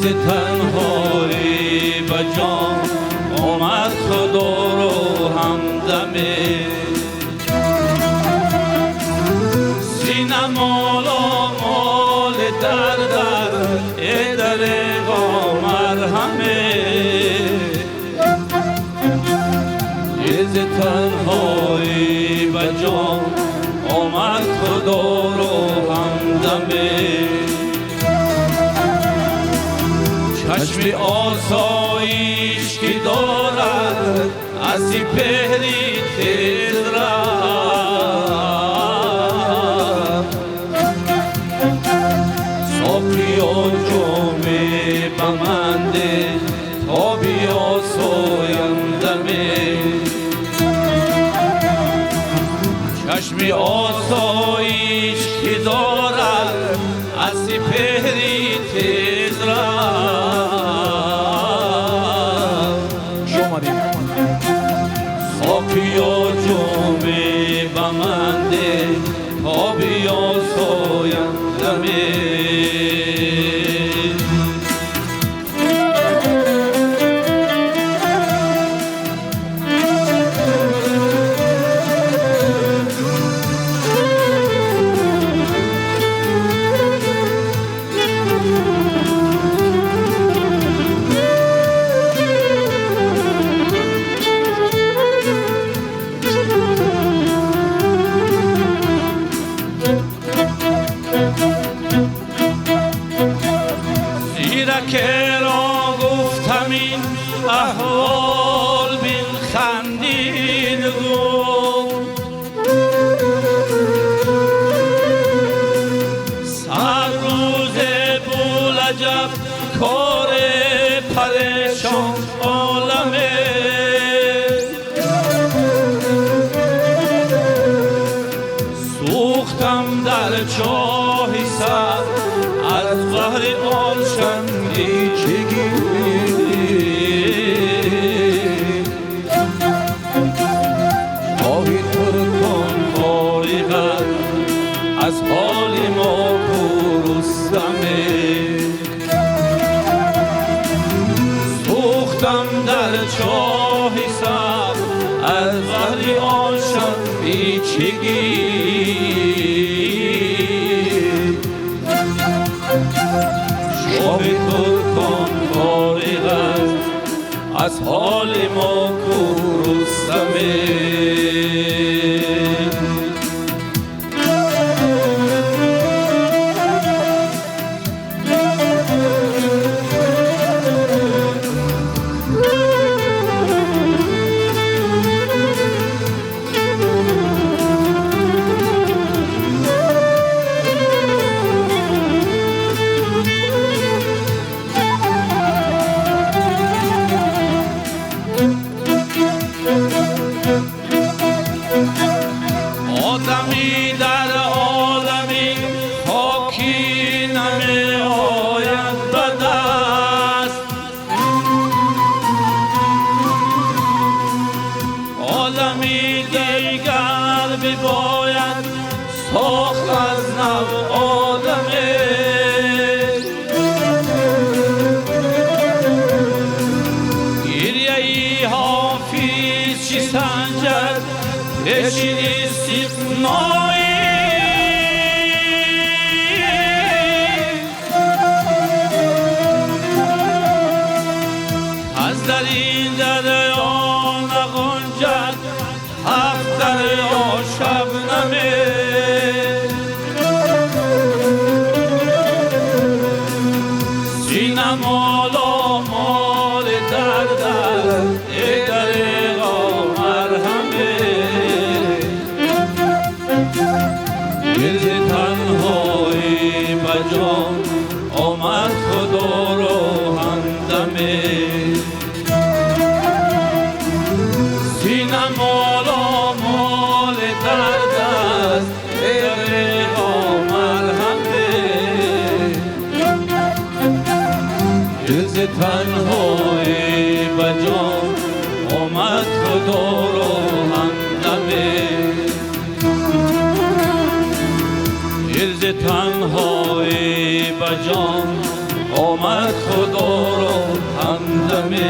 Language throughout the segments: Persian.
ز تنهایی به جان آمد خدا رو همدمه سینه مالا مال در ای دریغا مرهمه ز تنهایی به جان آمد خدا رو همدمه چشم آسایش که دارد از پهری تیز رفت ساقیا جامه بمنده تا بیاسایندمه چشم آسایش که دارد از پهری تیز رفت ساقیا جامه بمنده تا بیاسایندمه که را گفتم این احوال بین خندید گفت سر روز بولجب کار پریشان عالمه سوختم در چاهی سر از قهر آشنگی آهی ترکان فارغت از حال ما پرستمه سوختم در چاهی سر از قهر آشن بیچگی شاه ترکان فارغ است از حال ما گرسنه آدمی در عالمی خاکی نمی آید به دست عالمی دیگر بباید ساخت از نو آدمی گریه ای حافظ چی سنجد پیشین استثنایی از در این دریا نگنجد هفت دریا شبنمه سینه مالا مال درد ای دریغا مرهمه ز تنهایی به جان آمد خدا رو همدمه سینه مالا مال درد است ای دریغا مرهمه ز تنهایی به جان آمد خدا رو همدمه ز تنهایی به جان آمد خدا را همدمه.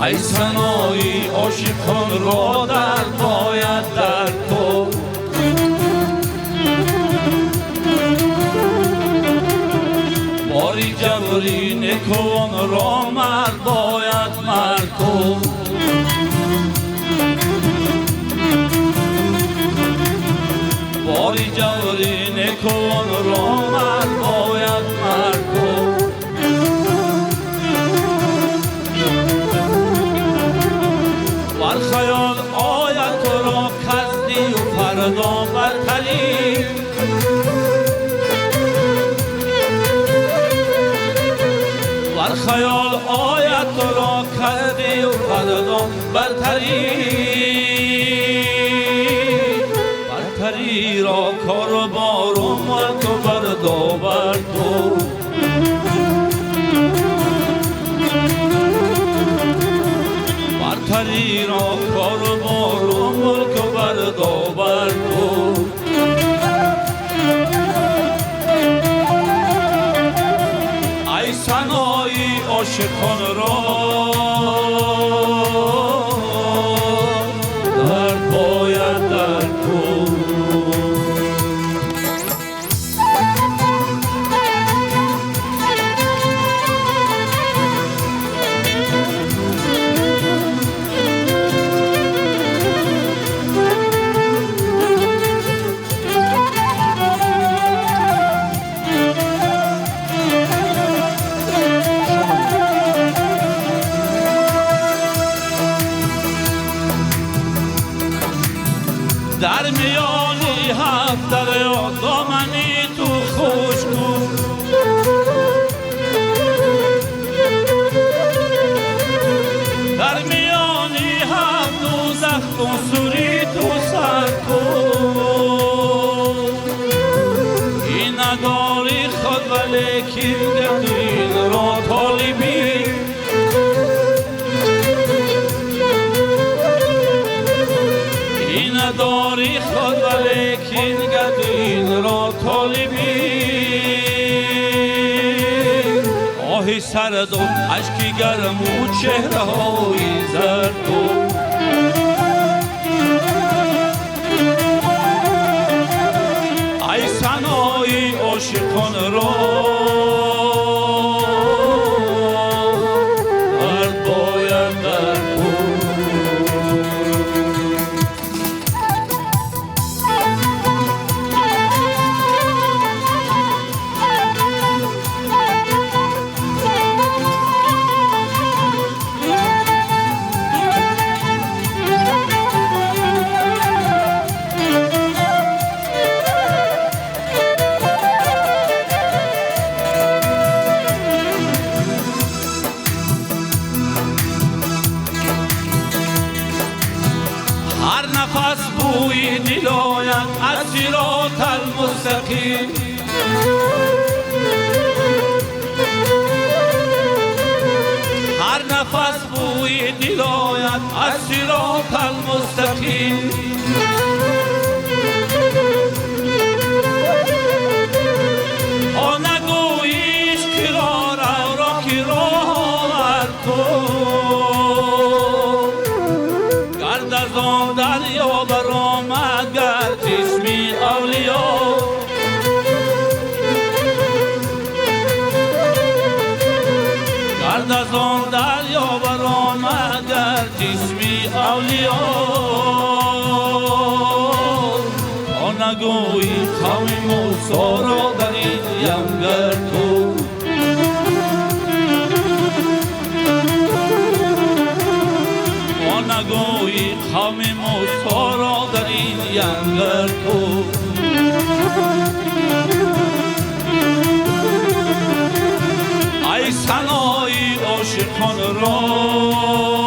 ای سنایی عاشقان را در باید در تو، باری جبری نکوان را مرد باید مرد تو. باری جبری نکوان را مرد باید مرد تو. بر خیال آید تو را کزدی و فردا برتری، بر خیال آید تو را کزدی و فردا برتری. برتری را کار و بار و ملک و بردا بر تو. برتری را کار و بار و ملک و بردا بر تو. ای سنایی عاشقان را در باید در تو. در میانی هفت دریا دامنی تو خوش کن، در میانی هفت دوزخ کن سوری تو سر کن. این نداری خود ولیکن گردین را طالبی، نداری خود ولیکن گردین را طالبی. آهی سرد و اشکی گرم و چهره های زرد و ای سنایی عاشقان را مرد باید در تو. هر نفس بوی دل آید از صراط المستقیم، هر نفس بوی دل آید از صراط المستقیم. نگوییش که را که را گرد از آن دریا برآمد گرد جسمی اولیا. گرد از آن دریا برآمد گرد جسمی اولیا. نگویی قوم موسی را در این یم گرد تو. لنگر تو ای سنایی عاشقان را